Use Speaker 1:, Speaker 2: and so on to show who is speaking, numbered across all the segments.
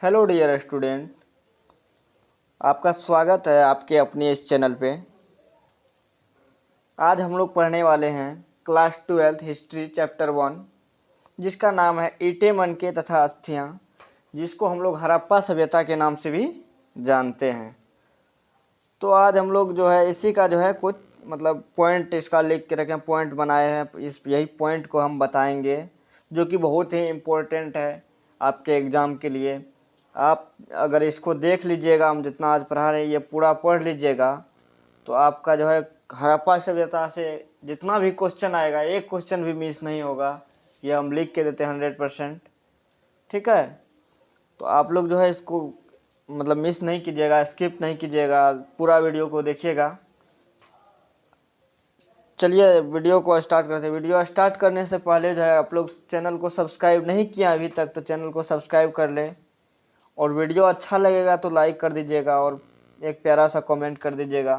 Speaker 1: Hello dear student, आपका स्वागत है आपके अपने इस चैनल पे। आज हम लोग पढ़ने वाले हैं क्लास 12 हिस्ट्री चैप्टर 1, जिसका नाम है ईंटें मनके तथा अस्थियां, जिसको हम लोग हड़प्पा सभ्यता के नाम से भी जानते हैं। तो आज हम लोग जो है इसी का जो है कुछ पॉइंट इसका लिख के रखें, पॉइंट बनाए हैं। यही पॉइंट को हम बताएंगे जो कि बहुत ही इम्पोर्टेंट है आपके एग्ज़ाम के लिए। आप अगर इसको देख लीजिएगा, हम जितना आज पढ़ा रहे हैं ये पूरा पढ़ लीजिएगा, तो आपका जो है हड़प्पा सभ्यता से जितना भी क्वेश्चन आएगा एक क्वेश्चन भी मिस नहीं होगा। ये हम लिख के देते हैं 100%। ठीक है, तो आप लोग जो है इसको मिस नहीं कीजिएगा, स्किप नहीं कीजिएगा, पूरा वीडियो को देखिएगा। चलिए वीडियो को स्टार्ट करते हैं। वीडियो स्टार्ट करने से पहले जो है आप लोग चैनल को सब्सक्राइब नहीं किया अभी तक, तो चैनल को सब्सक्राइब कर ले, और वीडियो अच्छा लगेगा तो लाइक कर दीजिएगा और एक प्यारा सा कमेंट कर दीजिएगा,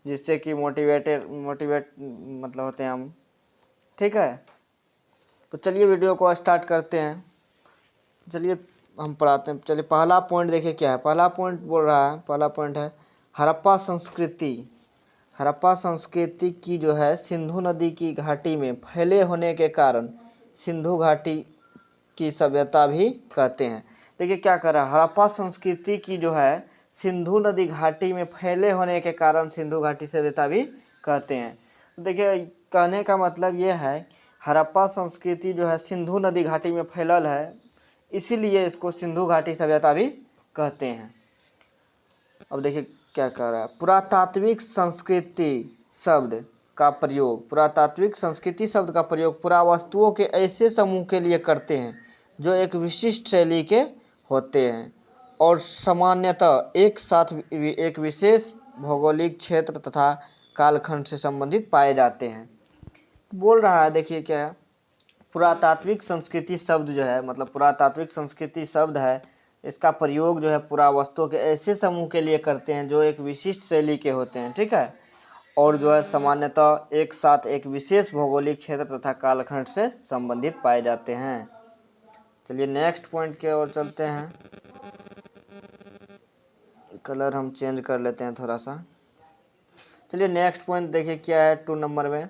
Speaker 1: जिससे कि मोटिवेट होते हैं हम। ठीक है, तो चलिए वीडियो को स्टार्ट करते हैं। चलिए हम पढ़ाते हैं। चलिए पहला पॉइंट देखिए क्या है। पहला पॉइंट बोल रहा है, पहला पॉइंट है हड़प्पा संस्कृति। हड़प्पा संस्कृति की जो है सिंधु नदी की घाटी में फैले होने के कारण सिंधु घाटी की सभ्यता भी कहते हैं। देखिए क्या कर रहा है, हड़प्पा संस्कृति की जो है सिंधु नदी घाटी में फैले होने के कारण सिंधु घाटी सभ्यता भी कहते हैं। तो देखिए कहने का मतलब ये है हड़प्पा संस्कृति जो है सिंधु नदी घाटी में फैलल है, इसीलिए इसको सिंधु घाटी सभ्यता भी कहते हैं। अब देखिए क्या कह रहा है, पुरातात्विक संस्कृति शब्द का प्रयोग। पुरातात्विक संस्कृति शब्द का प्रयोग पुरावस्तुओं के ऐसे समूह के लिए करते हैं जो एक विशिष्ट शैली के होते हैं और सामान्यतः एक साथ एक विशेष भौगोलिक क्षेत्र तथा कालखंड से संबंधित पाए जाते हैं। बोल रहा है देखिए क्या, पुरातात्विक संस्कृति शब्द जो है पुरातात्विक संस्कृति शब्द है, इसका प्रयोग जो है पुरावस्तुओं के ऐसे समूह के लिए करते हैं जो एक विशिष्ट शैली के होते हैं। ठीक है, और जो है सामान्यतः एक साथ एक विशेष भौगोलिक क्षेत्र तथा कालखंड से संबंधित पाए जाते हैं। चलिए नेक्स्ट पॉइंट की ओर चलते हैं। कलर हम चेंज कर लेते हैं थोड़ा सा। चलिए नेक्स्ट पॉइंट देखिए क्या है 2 नंबर में,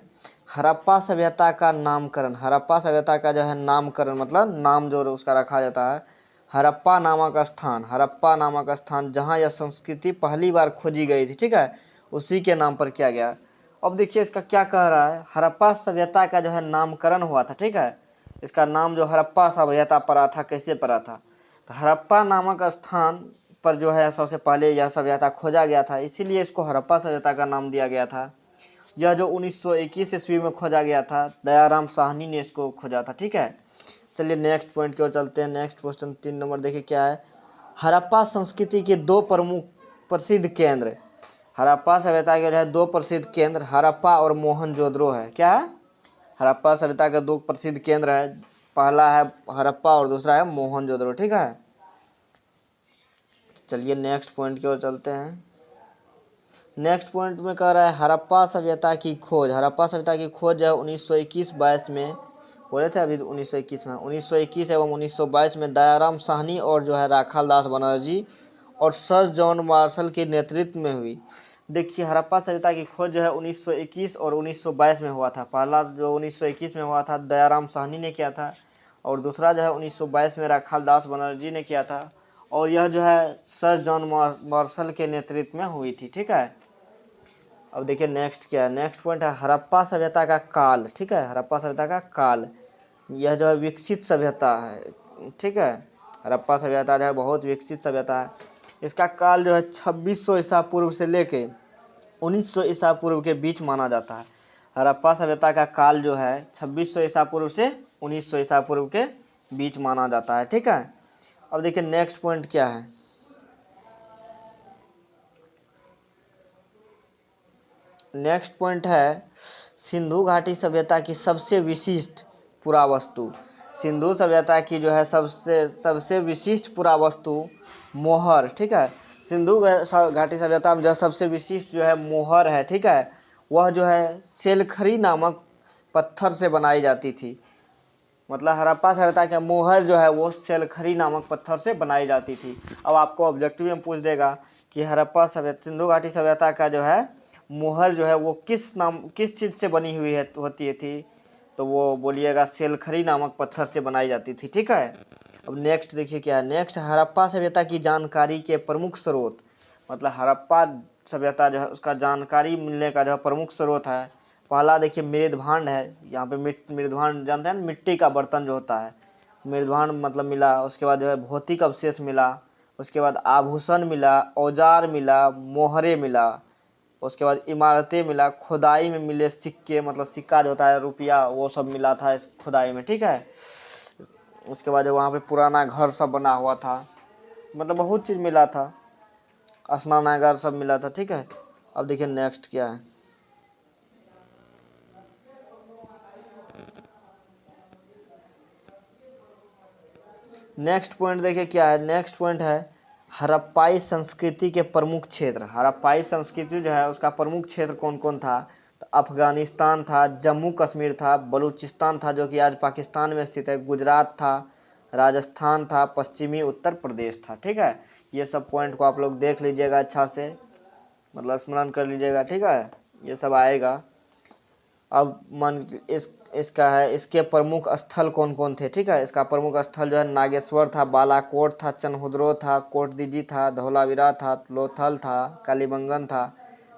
Speaker 1: हड़प्पा सभ्यता का नामकरण। हड़प्पा सभ्यता का जो है नामकरण नाम जो उसका रखा जाता है। हड़प्पा नामक स्थान, हड़प्पा नामक स्थान जहाँ यह संस्कृति पहली बार खोजी गई थी, ठीक है, उसी के नाम पर किया गया। अब देखिए इसका क्या कह रहा है, हड़प्पा सभ्यता का जो है नामकरण हुआ था। ठीक है, इसका नाम जो हड़प्पा सभ्यता पड़ा था, कैसे पड़ा था, तो हड़प्पा नामक स्थान पर जो है सबसे पहले यह सभ्यता खोजा गया था, इसीलिए इसको हड़प्पा सभ्यता का नाम दिया गया था। यह जो 1921 ईस्वी में खोजा गया था, दयाराम साहनी ने इसको खोजा था। ठीक है, चलिए नेक्स्ट पॉइंट की ओर चलते हैं। नेक्स्ट क्वेश्चन 3 नंबर देखिए क्या है, हड़प्पा संस्कृति के 2 प्रमुख प्रसिद्ध केंद्र। हड़प्पा सभ्यता के जो है 2 प्रसिद्ध केंद्र हड़प्पा और मोहनजोदड़ो है। क्या है, हड़प्पा सभ्यता के 2 प्रसिद्ध केंद्र है, पहला है हड़प्पा और दूसरा है मोहनजोदड़ो। ठीक है, चलिए नेक्स्ट पॉइंट की ओर चलते हैं। नेक्स्ट पॉइंट में कह रहा है हड़प्पा सभ्यता की खोज। हड़प्पा सभ्यता की खोज जो है 1921-22 में बोले थे, अभी 1921 में 1921 एवं 1922 में दयाराम साहनी और जो है राखाल दास बनर्जी और सर जॉन मार्शल के नेतृत्व में हुई। देखिए हड़प्पा सभ्यता की खोज जो है 1921 और 1922 में हुआ था। पहला जो 1921 में हुआ था दयाराम साहनी ने किया था, और दूसरा जो है 1922 में राखाल दास बनर्जी ने किया था, और यह जो है सर जॉन मार्शल के नेतृत्व में हुई थी। ठीक है, अब देखिए नेक्स्ट क्या है, नेक्स्ट पॉइंट है हड़प्पा सभ्यता का काल। ठीक है, हड़प्पा सभ्यता का काल, यह जो है विकसित सभ्यता है। ठीक है, हड़प्पा सभ्यता जो है बहुत विकसित सभ्यता है। इसका काल जो है 2600 ईसा पूर्व से लेके 1900 ईसा पूर्व के बीच माना जाता है। हड़प्पा सभ्यता का काल जो है 2600 ईसा पूर्व से 1900 ईसा पूर्व के बीच माना जाता है। ठीक है, अब देखिए नेक्स्ट पॉइंट क्या है, नेक्स्ट पॉइंट है सिंधु घाटी सभ्यता की सबसे विशिष्ट पुरावस्तु। सिंधु सभ्यता की जो है सबसे विशिष्ट पुरावस्तु मोहर। ठीक है, सिंधु घाटी सभ्यता में जो सबसे विशिष्ट जो है मोहर है। ठीक है, वह जो है सेलखरी नामक पत्थर से बनाई जाती थी। मतलब हड़प्पा सभ्यता के मोहर जो है वो सेलखरी नामक पत्थर से बनाई जाती थी। अब आपको ऑब्जेक्टिव में पूछ देगा कि हड़प्पा सभ्यता, सिंधु घाटी सभ्यता का जो है मोहर जो है वो किस चीज़ से बनी हुई है होती थी, तो वो बोलिएगा सेलखरी नामक पत्थर से बनाई जाती थी। ठीक है। अब नेक्स्ट देखिए क्या है। नेक्स्ट, हड़प्पा सभ्यता की जानकारी के प्रमुख स्रोत। मतलब हड़प्पा सभ्यता जो है उसका जानकारी मिलने का जो प्रमुख स्रोत है, पहला देखिए मृदभांड है। यहाँ पे मृदभांड जानते हैं, मिट्टी का बर्तन जो होता है, मृदभांड मतलब मिला। उसके बाद जो है भौतिक अवशेष मिला। उसके बाद आभूषण मिला, औजार मिला, मोहरे मिला। उसके बाद इमारतें मिला, खुदाई में मिले सिक्के, मतलब सिक्का जो होता है रुपया, वो सब मिला था इस खुदाई में। ठीक है। उसके बाद वहाँ पे पुराना घर सब बना हुआ था, मतलब बहुत चीज़ मिला था, स्नानागार सब मिला था। ठीक है। अब देखिए नेक्स्ट क्या है। नेक्स्ट पॉइंट देखिए क्या है। नेक्स्ट पॉइंट है हड़प्पाई संस्कृति के प्रमुख क्षेत्र। हड़प्पाई संस्कृति जो है उसका प्रमुख क्षेत्र कौन कौन था, तो अफगानिस्तान था, जम्मू कश्मीर था, बलूचिस्तान था जो कि आज पाकिस्तान में स्थित है, गुजरात था, राजस्थान था, पश्चिमी उत्तर प्रदेश था। ठीक है। ये सब पॉइंट को आप लोग देख लीजिएगा अच्छा से, मतलब स्मरण कर लीजिएगा। ठीक है। ये सब आएगा। अब मन इसका है, इसके प्रमुख स्थल कौन कौन थे। ठीक है। इसका प्रमुख स्थल जो है नागेश्वर था, बालाकोट था, चनहुद्रो था, कोटदीजी था, धौलावीरा था, लोथल था, कालीबंगन था,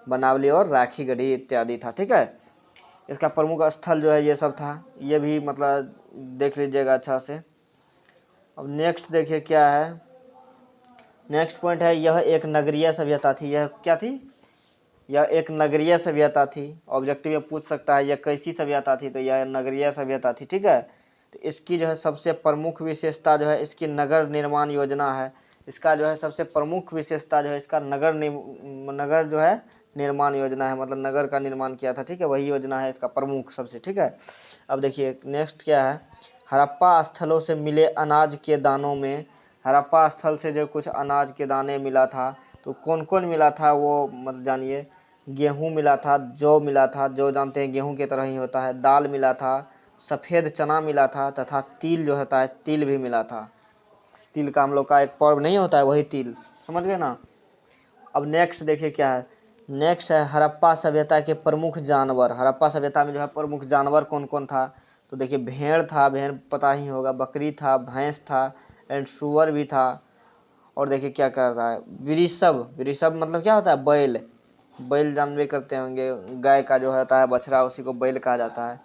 Speaker 1: बनावली और राखीगढ़ी इत्यादि था। ठीक है। इसका प्रमुख स्थल जो है ये सब था, ये भी मतलब देख लीजिएगा अच्छा से। अब नेक्स्ट देखिए क्या है। नेक्स्ट पॉइंट है यह एक नगरीय सभ्यता थी। यह क्या थी, यह एक नगरीय सभ्यता थी। ऑब्जेक्टिव में पूछ सकता है यह कैसी सभ्यता थी, तो यह नगरीय सभ्यता थी। ठीक है। तो इसकी जो है सबसे प्रमुख विशेषता जो है इसकी नगर निर्माण योजना है। इसका जो है सबसे प्रमुख विशेषता जो है इसका नगर जो है निर्माण योजना है, मतलब नगर का निर्माण किया था। ठीक है। वही योजना है इसका प्रमुख सबसे। ठीक है। अब देखिए नेक्स्ट क्या है। हड़प्पा स्थलों से मिले अनाज के दानों में, हड़प्पा स्थल से जो कुछ अनाज के दाने मिला था, तो कौन कौन मिला था वो मतलब जानिए। गेहूँ मिला था, जौ मिला था, जौ जानते हैं गेहूँ की तरह ही होता है, दाल मिला था, सफ़ेद चना मिला था, तथा तिल जो होता है तिल भी मिला था। तिल का हम लोग का एक पर्व नहीं होता है, वही तिल, समझ गए ना। अब नेक्स्ट देखिए क्या है। नेक्स्ट है हड़प्पा सभ्यता के प्रमुख जानवर। हड़प्पा सभ्यता में जो है प्रमुख जानवर कौन कौन था, तो देखिए भेड़ था, भेड़ पता ही होगा, बकरी था, भैंस था, एंड सुअर भी था। और देखिए क्या कर रहा है, वृषभ। वृषभ मतलब क्या होता है, बैल। बैल जानबे करते होंगे, गाय का जो होता है बछड़ा, उसी को बैल कहा जाता है।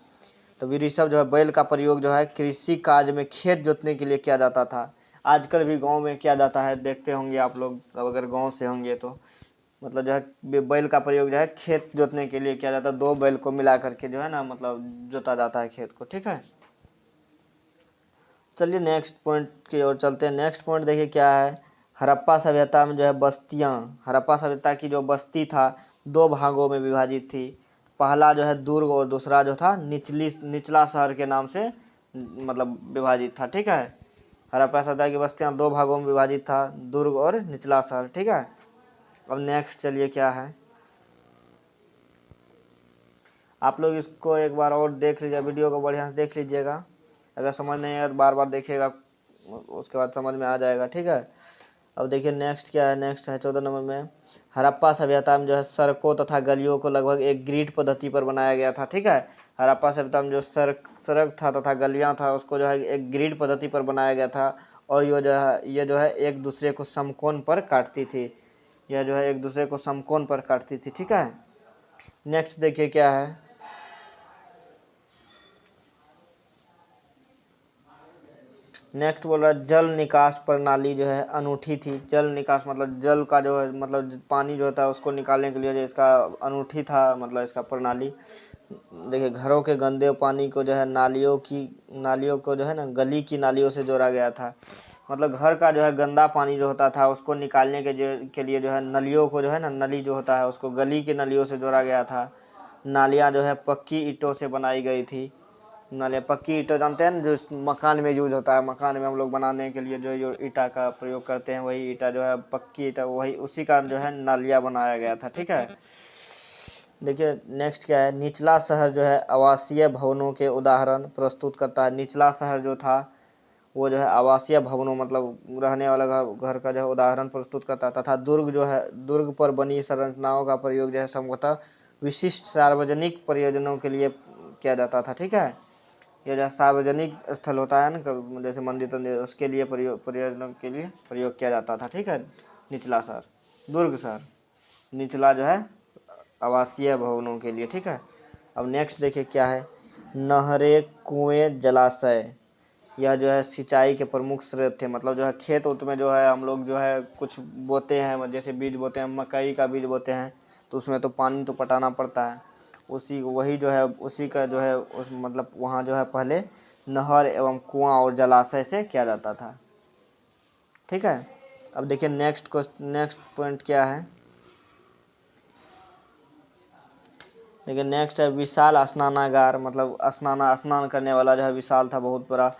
Speaker 1: तो वृषभ जो है, बैल का प्रयोग जो है कृषि कार्य में खेत जोतने के लिए किया जाता था। आजकल भी गांव में किया जाता है, देखते होंगे आप लोग अगर गांव से होंगे तो। मतलब जो है बैल का प्रयोग जो है खेत जोतने के लिए किया जाता है, दो बैल को मिला करके जो है ना मतलब जोता जाता है खेत को। ठीक है। चलिए नेक्स्ट पॉइंट की ओर चलते हैं। नेक्स्ट पॉइंट देखिए क्या है। हड़प्पा सभ्यता में जो है बस्तियाँ, हड़प्पा सभ्यता की जो बस्ती था दो भागों में विभाजित थी। पहला जो है दुर्ग और दूसरा जो था निचला शहर के नाम से मतलब विभाजित था। ठीक है। हड़प्पा सभ्यता की बस्तियाँ दो भागों में विभाजित था, दुर्ग और निचला शहर। ठीक है। अब नेक्स्ट चलिए क्या है। आप लोग इसको एक बार और देख लीजिए, वीडियो को बढ़िया से देख लीजिएगा। अगर समझ नहीं आया तो बार बार देखिएगा, उसके बाद समझ में आ जाएगा। ठीक है। अब देखिए नेक्स्ट क्या है। नेक्स्ट है 14 नंबर में, हड़प्पा सभ्यता में जो है सड़कों तथा गलियों को लगभग एक ग्रिड पद्धति पर बनाया गया था। ठीक है। हड़प्पा सभ्यता में जो सड़क था तथा गलियां था उसको जो है एक ग्रिड पद्धति पर बनाया गया था, और ये जो है एक दूसरे को समकोण पर काटती थी। यह जो है एक दूसरे को समकोण पर काटती थी। ठीक है। नेक्स्ट देखिए क्या है। नेक्स्ट बोल रहा है जल निकास प्रणाली जो है अनूठी थी। जल निकास मतलब जल का जो है मतलब पानी जो होता है उसको निकालने के लिए जो इसका अनूठी था मतलब इसका प्रणाली। देखिए घरों के गंदे पानी को जो है नालियों को जो है ना गली की नालियों से जोड़ा गया था। मतलब घर का जो है गंदा पानी जो होता था उसको निकालने के लिए जो है नलियों को जो है ना, नली जो होता है उसको गली की नलियों से जोड़ा गया था। नालियाँ जो है पक्की ईंटों से बनाई गई थी। नाले पक्की ईंट जानते हैं ना, जो मकान में यूज होता है, मकान में हम लोग बनाने के लिए जो ईंटा का प्रयोग करते हैं, वही ईंटा जो है पक्की ईंटा, वही उसी का जो है नालिया बनाया गया था। ठीक है। देखिए नेक्स्ट क्या है, निचला शहर जो है आवासीय भवनों के उदाहरण प्रस्तुत करता है। निचला शहर जो था वो जो है आवासीय भवनों मतलब रहने वाला घर का जो है उदाहरण प्रस्तुत करता है। तथा दुर्ग जो है, दुर्ग पर बनी संरचनाओं का प्रयोग जो है संभवतः विशिष्ट सार्वजनिक प्रयोजनों के लिए किया जाता था। ठीक है, ये जो सार्वजनिक स्थल होता है ना, जैसे मंदिर तंदिर, उसके लिए प्रयोजनों के लिए प्रयोग किया जाता था। ठीक है, निचला शहर, दुर्ग शहर, निचला जो है आवासीय भवनों के लिए। ठीक है, अब नेक्स्ट देखिए क्या है, नहरें, कुएं, जलाशय, यह जो है सिंचाई के प्रमुख स्रोत थे। मतलब जो है खेत उत में जो है हम लोग जो है कुछ बोते हैं, जैसे बीज बोते हैं, मकई का बीज बोते हैं, तो उसमें तो पानी तो पटाना पड़ता है। उसी वही जो है उसी का जो है उस मतलब वहाँ जो है पहले नहर एवं कुआं और जलाशय से किया जाता था। ठीक है, अब देखिए नेक्स्ट पॉइंट क्या है। देखिए नेक्स्ट है विशाल स्नानागार, मतलब स्नान करने वाला जो है विशाल था, बहुत बड़ा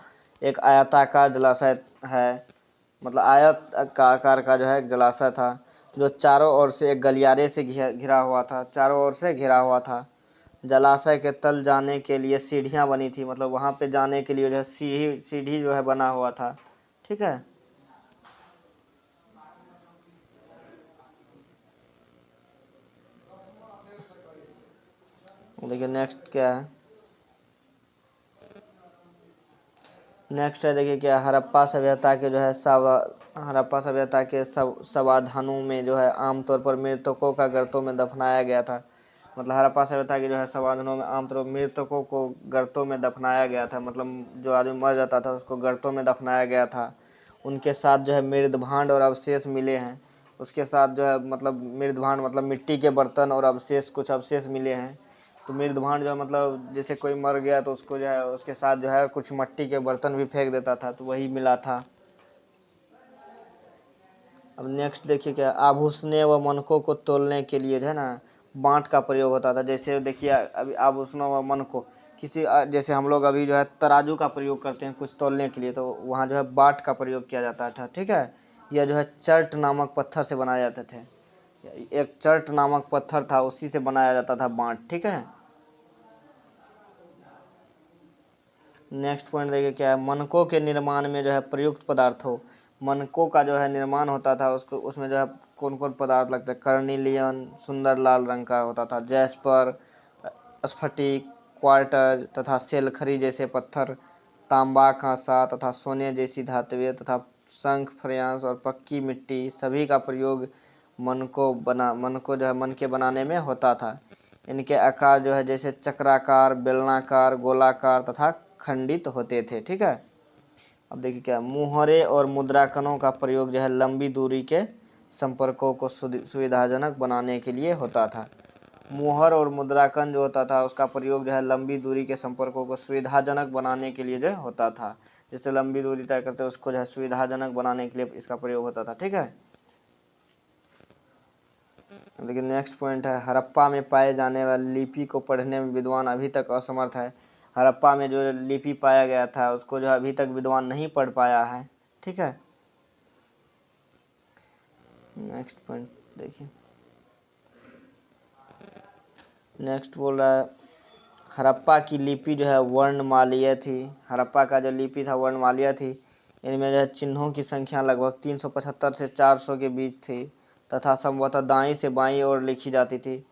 Speaker 1: एक आयताकार जलाशय है, मतलब आयत का आकार का जो है एक जलाशय था, जो चारों ओर से एक गलियारे से घिरा हुआ था, चारों ओर से घिरा हुआ था। जलाशय के तल जाने के लिए सीढ़ियां बनी थी, मतलब वहां पे जाने के लिए जो है सीढ़ी जो है बना हुआ था। ठीक है, देखिए नेक्स्ट क्या है, नेक्स्ट है देखिए क्या, हड़प्पा सभ्यता के जो है हड़प्पा सभ्यता के समाधानों में जो है आमतौर पर मृतकों का गर्तों में दफनाया गया था। मतलब हड़प्पा सभ्यता के जो है समाधानों में आमतौर पर मृतकों को गर्तों में दफनाया गया था, मतलब जो आदमी मर जाता था उसको गर्तों में दफनाया गया था। उनके साथ जो है मृद भांड और अवशेष मिले हैं, उसके साथ जो है मतलब मृद भांड मतलब मिट्टी के बर्तन और अवशेष, कुछ अवशेष मिले हैं। तो मृद भांड जो है मतलब जैसे कोई मर गया तो उसको जो है उसके साथ जो है कुछ मिट्टी के बर्तन भी फेंक देता था, तो वही मिला था। अब नेक्स्ट देखिए क्या, आभूषणें व मनकों को तोलने के लिए जो है ना बांट का प्रयोग होता था। जैसे देखिए अभी आभूषणों व मनकों किसी जैसे हम लोग अभी जो है तराजू का प्रयोग करते हैं कुछ तोलने के लिए, तो वहाँ जो है बाट का प्रयोग किया जाता था। ठीक है, यह जो है चर्ट नामक पत्थर से बनाए जाते थे, एक चर्ट नामक पत्थर था उसी से बनाया जाता था बांट। ठीक है, नेक्स्ट पॉइंट देखिए क्या है, मनकों के निर्माण में जो है प्रयुक्त पदार्थों, मनकों का जो है निर्माण होता था उसको, उसमें जो है कौन कौन पदार्थ लगते हैं, कर्निलियन सुंदर लाल रंग का होता था, जैस्पर, स्फटिक, क्वार्टर तथा सेलखरी जैसे पत्थर, तांबा, कांसा तथा सोने जैसी धातुएं तथा शंख, फ्रांस और पक्की मिट्टी सभी का प्रयोग मन को जो है मन के बनाने में होता था। इनके आकार जो है जैसे चक्राकार, बेलनाकार, गोलाकार तथा खंडित होते थे। ठीक है, अब देखिए क्या, मुहरे और मुद्राकनों का प्रयोग जो है लंबी दूरी के संपर्कों को सुविधाजनक बनाने के लिए होता था। मुहर और मुद्राकन जो होता था उसका प्रयोग जो है लंबी दूरी के संपर्कों को सुविधाजनक बनाने के लिए जो होता था। जैसे लंबी दूरी तय करते हैं उसको जो है सुविधाजनक बनाने के लिए इसका प्रयोग होता था। ठीक है, लेकिन नेक्स्ट पॉइंट है, हड़प्पा में पाए जाने वाली लिपि को पढ़ने में विद्वान अभी तक असमर्थ है। हड़प्पा में जो लिपि पाया गया था उसको जो अभी तक विद्वान नहीं पढ़ पाया है। ठीक है, नेक्स्ट पॉइंट देखिए, नेक्स्ट बोल रहा है हड़प्पा की लिपि जो है वर्णमालीय थी। हड़प्पा का जो लिपि था वर्णमालीय थी। इनमें जो है चिन्हों की संख्या लगभग 375 से 400 के बीच थी तथा संभवतः दाईं से बाईं ओर लिखी जाती थी।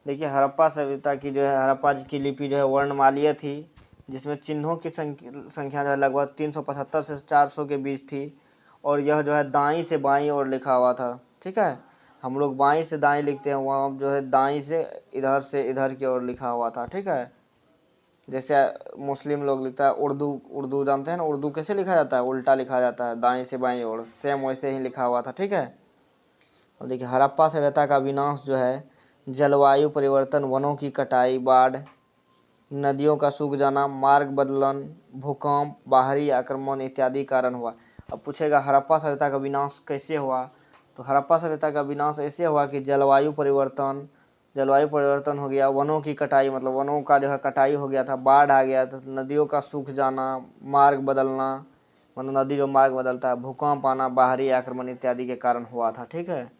Speaker 1: देखिए हड़प्पा सभ्यता की जो है, हड़प्पा की लिपि जो है वर्णमालीय थी, जिसमें चिन्हों की संख्या जो है लगभग 375 से 400 के बीच थी, और यह जो है दाईं से बाईं ओर लिखा हुआ था। ठीक है, हम लोग बाईं से दाईं लिखते हैं, वहाँ जो है दाईं से इधर की ओर लिखा हुआ था। ठीक है, जैसे मुस्लिम लोग लिखता है उर्दू, उर्दू जानते हैं ना, उर्दू कैसे लिखा जाता है, उल्टा लिखा जाता है दाईं से बाईं ओर, सेम वैसे ही लिखा हुआ था। ठीक है, और देखिए हड़प्पा सभ्यता का विनाश जो है जलवायु परिवर्तन, वनों की कटाई, बाढ़, नदियों का सूख जाना, मार्ग बदलन, भूकंप, बाहरी आक्रमण इत्यादि कारण हुआ। अब पूछेगा हड़प्पा सभ्यता का विनाश कैसे हुआ, तो हड़प्पा सभ्यता का विनाश ऐसे हुआ कि जलवायु परिवर्तन हो गया, वनों की कटाई मतलब वनों का जो है कटाई हो गया था, बाढ़ आ गया था, नदियों का सूख जाना, मार्ग बदलना मतलब नदी जो मार्ग बदलता है, भूकंप आना, बाहरी आक्रमण इत्यादि के कारण हुआ था। ठीक है,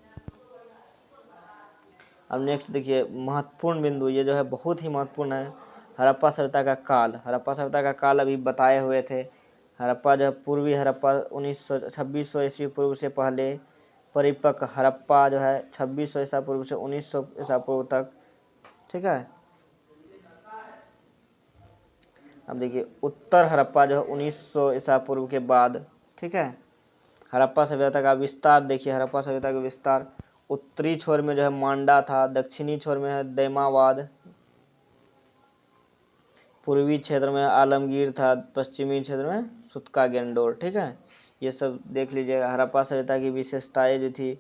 Speaker 1: अब नेक्स्ट देखिए महत्वपूर्ण बिंदु, ये जो है बहुत ही महत्वपूर्ण है। हड़प्पा सभ्यता का काल, हड़प्पा सभ्यता का काल अभी बताए हुए थे। हड़प्पा जो पूर्वी हड़प्पा 2600 ईस्वी पूर्व से पहले, परिपक्व हड़प्पा जो है 2600 ईसा पूर्व से 1900 ईसा पूर्व तक, ठीक है। अब देखिए उत्तर हड़प्पा जो है 1900 ईसा पूर्व के बाद, ठीक है। हड़प्पा सभ्यता का विस्तार देखिए, हड़प्पा सभ्यता का विस्तार, उत्तरी छोर में जो है मांडा था, दक्षिणी छोर में है दैमावाद, पूर्वी क्षेत्र में आलमगीर था, पश्चिमी क्षेत्र में सुतका गेंडोर, ठीक है। ये सब देख लीजिएगा। हड़प्पा सभ्यता की विशेषताएं जो थी,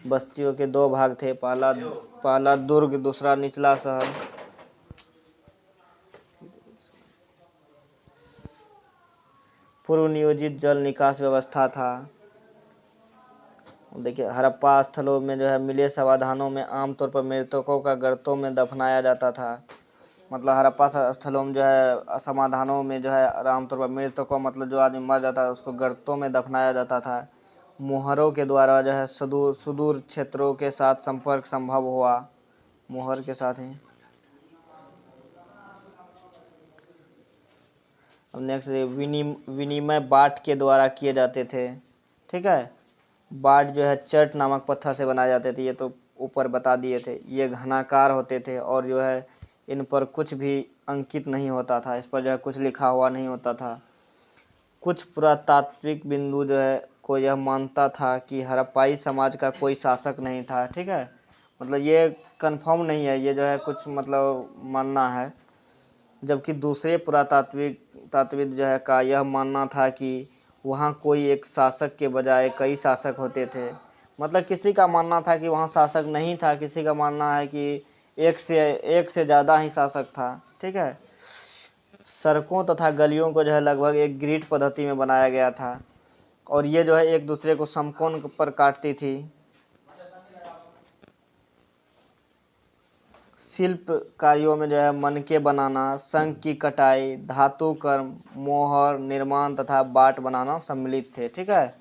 Speaker 1: बस्तियों के दो भाग थे, पहला दुर्ग, दूसरा निचला शहर। पूर्व नियोजित जल निकास व्यवस्था था। देखिए हड़प्पा स्थलों में जो है मिले समाधानों में आमतौर पर मृतकों का गर्तों में दफनाया जाता था। मतलब हड़प्पा स्थलों में जो है समाधानों में जो है आमतौर पर मृतकों, मतलब जो आदमी मर जाता है उसको गर्तों में दफनाया जाता था। मुहरों के द्वारा जो है सुदूर क्षेत्रों के साथ संपर्क संभव हुआ, मुहर के साथ ही। अब नेक्स्ट विनिमय बाट के द्वारा किए जाते थे, ठीक है। बाट जो है चट नामक पत्थर से बनाए जाते थे, ये तो ऊपर बता दिए थे। ये घनाकार होते थे और जो है इन पर कुछ भी अंकित नहीं होता था, इस पर जो है कुछ लिखा हुआ नहीं होता था। कुछ पुरातात्विक बिंदु जो है को यह मानता था कि हड़प्पाई समाज का कोई शासक नहीं था, ठीक है। मतलब ये कंफर्म नहीं है, ये जो है कुछ मतलब मानना है। जबकि दूसरे तात्विक जो है का यह मानना था कि वहाँ कोई एक शासक के बजाय कई शासक होते थे। मतलब किसी का मानना था कि वहाँ शासक नहीं था, किसी का मानना है कि एक से ज़्यादा ही शासक था, ठीक है। सड़कों तथा गलियों को जो है लगभग एक ग्रिड पद्धति में बनाया गया था और ये जो है एक दूसरे को समकोण पर काटती थी। शिल्प कार्यों में जो है मनके बनाना, शंख की कटाई, धातु कर्म, मोहर निर्माण तथा बाट बनाना सम्मिलित थे, ठीक है।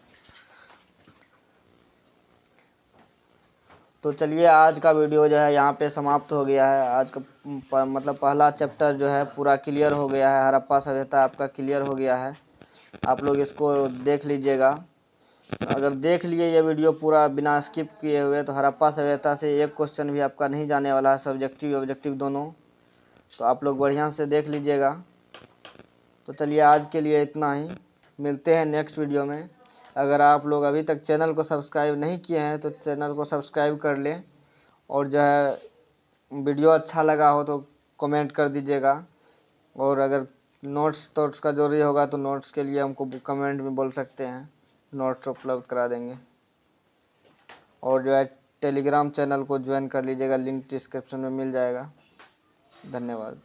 Speaker 1: तो चलिए आज का वीडियो जो है यहाँ पे समाप्त हो गया है। आज का मतलब पहला चैप्टर जो है पूरा क्लियर हो गया है, हड़प्पा सभ्यता आपका क्लियर हो गया है। आप लोग इसको देख लीजिएगा। अगर देख लिए ये वीडियो पूरा बिना स्किप किए हुए तो हड़प्पा सभ्यता से एक क्वेश्चन भी आपका नहीं जाने वाला है, सब्जेक्टिव ऑब्जेक्टिव दोनों। तो आप लोग बढ़िया से देख लीजिएगा। तो चलिए आज के लिए इतना ही, मिलते हैं नेक्स्ट वीडियो में। अगर आप लोग अभी तक चैनल को सब्सक्राइब नहीं किए हैं तो चैनल को सब्सक्राइब कर लें और जो है वीडियो अच्छा लगा हो तो कमेंट कर दीजिएगा। और अगर नोट्स का जरूरी होगा तो नोट्स के लिए हमको कमेंट में बोल सकते हैं, नोट्स उपलब्ध करा देंगे। और जो है टेलीग्राम चैनल को ज्वाइन कर लीजिएगा, लिंक डिस्क्रिप्शन में मिल जाएगा। धन्यवाद।